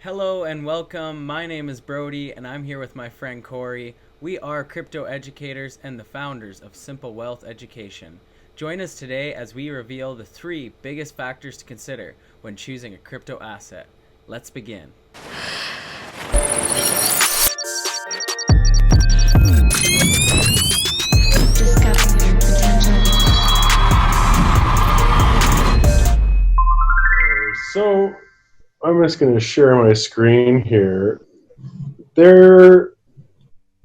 Hello and welcome. My name is Brody, and I'm here with my friend Corey. We are crypto educators and the founders of Simple Wealth Education. Join us today as we reveal the three biggest factors to consider when choosing a crypto asset. Let's begin. Discover your potential. So I'm just going to share my screen here. There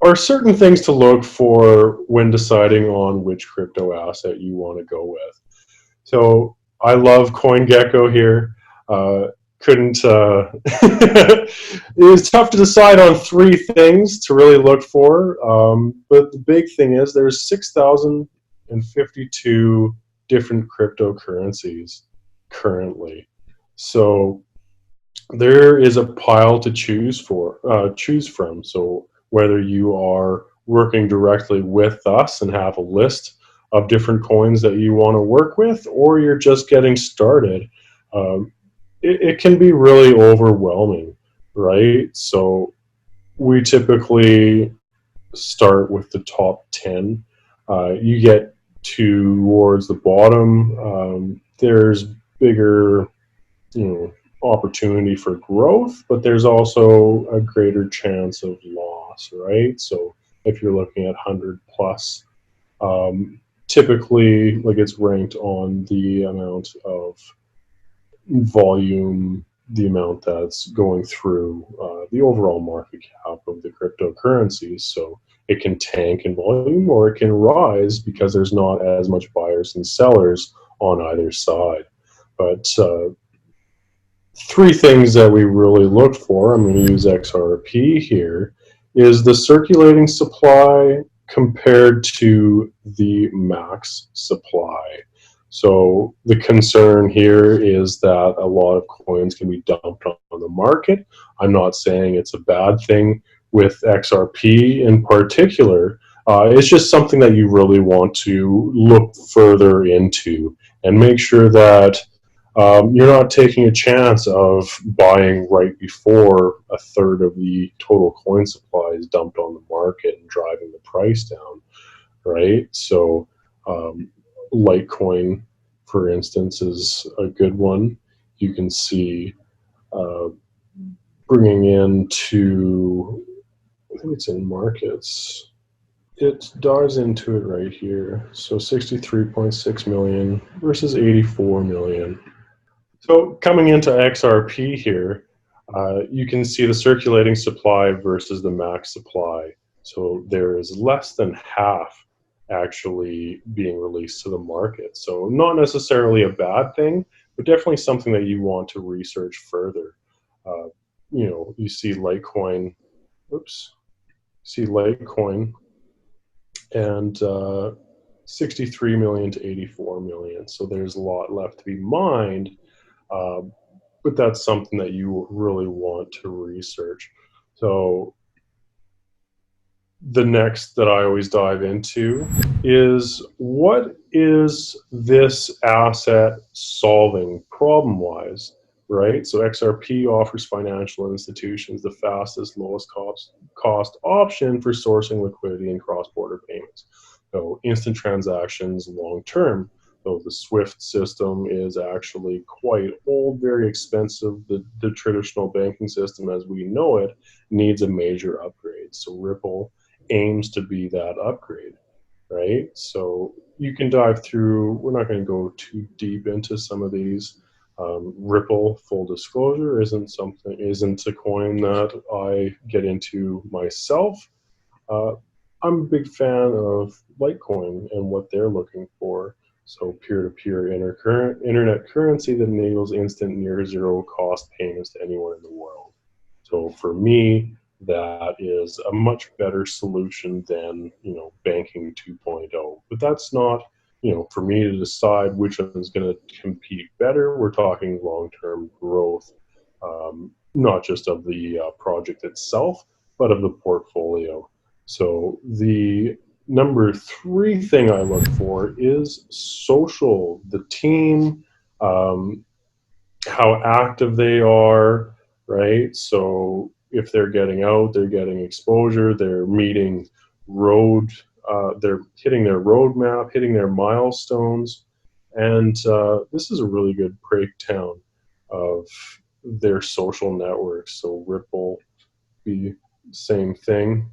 are certain things to look for when deciding on which crypto asset you want to go with. So I love CoinGecko here. Couldn't it was tough to decide on three things to really look for, but the big thing is there's 6,052 different cryptocurrencies currently. So there is a pile to choose from. So whether you are working directly with us and have a list of different coins that you want to work with, or you're just getting started, um, it can be really overwhelming, right? So we typically start with the top 10. You get towards the bottom, there's bigger, you know, opportunity for growth, but there's also a greater chance of loss, right? So if you're looking at 100 plus, typically like it's ranked on the amount of volume, the amount that's going through the overall market cap of the cryptocurrencies. So it can tank in volume or it can rise because there's not as much buyers and sellers on either side. But three things that we really look for, I'm going to use XRP here, is the circulating supply compared to the max supply. So the concern here is that a lot of coins can be dumped on the market. I'm not saying it's a bad thing with XRP in particular. It's just something that you really want to look further into and make sure that you're not taking a chance of buying right before a third of the total coin supply is dumped on the market and driving the price down, right? So, Litecoin, for instance, is a good one. You can see uh, bringing into, I think it's in markets. It dives into it right here. So 63.6 million versus 84 million. So coming into XRP here, you can see the circulating supply versus the max supply. So there is less than half actually being released to the market. So not necessarily a bad thing, but definitely something that you want to research further. Uh, you see Litecoin, see Litecoin and 63 million to 84 million. So there's a lot left to be mined. Uh, but that's something that you really want to research. So the next that I always dive into is, what is this asset solving problem wise, right? So XRP offers financial institutions the fastest, lowest cost option for sourcing liquidity and cross-border payments. So instant transactions long term. So the SWIFT system is actually quite old, very expensive. The traditional banking system as we know it needs a major upgrade. So Ripple aims to be that upgrade, right? So you can dive through, we're not going to go too deep into some of these. Ripple, full disclosure, isn't a coin that I get into myself. Uh, I'm a big fan of Litecoin and what they're looking for. So peer-to-peer internet currency that enables instant near zero cost payments to anyone in the world. So for me, that is a much better solution than, banking 2.0. But that's not, for me to decide which one is going to compete better. We're talking long-term growth, not just of the project itself, but of the portfolio. So the number three thing I look for is social, the team, how active they are, right? right? So if they're getting out, they're getting exposure, they're meeting road, they're hitting their roadmap, hitting their milestones, and this is a really good breakdown of their social networks. So Ripple, the same thing.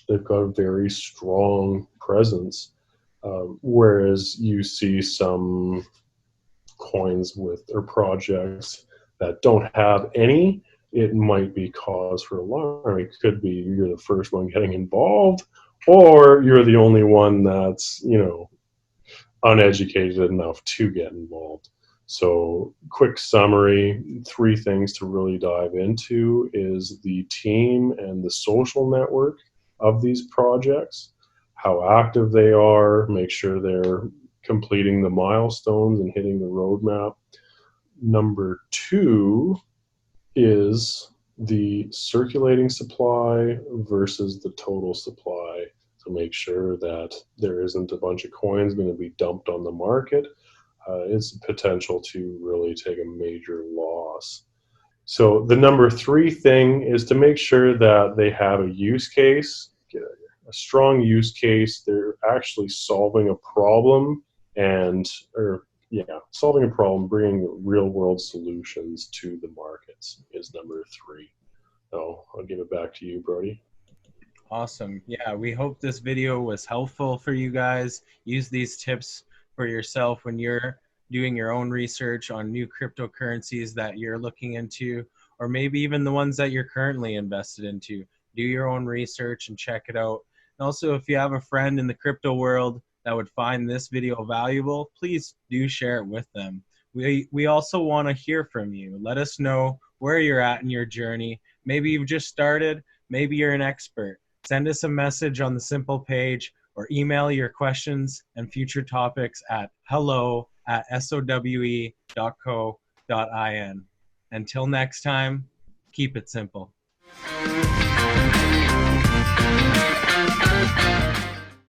They've got a very strong presence, whereas you see some coins with or projects that don't have any, it might be cause for alarm. It could be you're the first one getting involved, or you're the only one that's, uneducated enough to get involved. So, quick summary, three things to really dive into is the team and the social network of these projects, how active they are, make sure they're completing the milestones and hitting the roadmap. Number two is the circulating supply versus the total supply. So make sure that there isn't a bunch of coins going to be dumped on the market. It's potential to really take a major loss. So the number three thing is to make sure that they have a use case, a strong use case. They're actually solving a problem solving a problem, bringing real world solutions to the markets is number three. So I'll give it back to you, Brody. Awesome. Yeah, we hope this video was helpful for you guys. Use these tips for yourself when you're doing your own research on new cryptocurrencies that you're looking into, or maybe even the ones that you're currently invested into. Do your own research and check it out. And also, if you have a friend in the crypto world that would find this video valuable, please do share it with them. We also want to hear from you. Let us know where you're at in your journey. Maybe you've just started, maybe you're an expert. Send us a message on the Simple page or email your questions and future topics at hello@sowe.co.in. Until next time, keep it simple.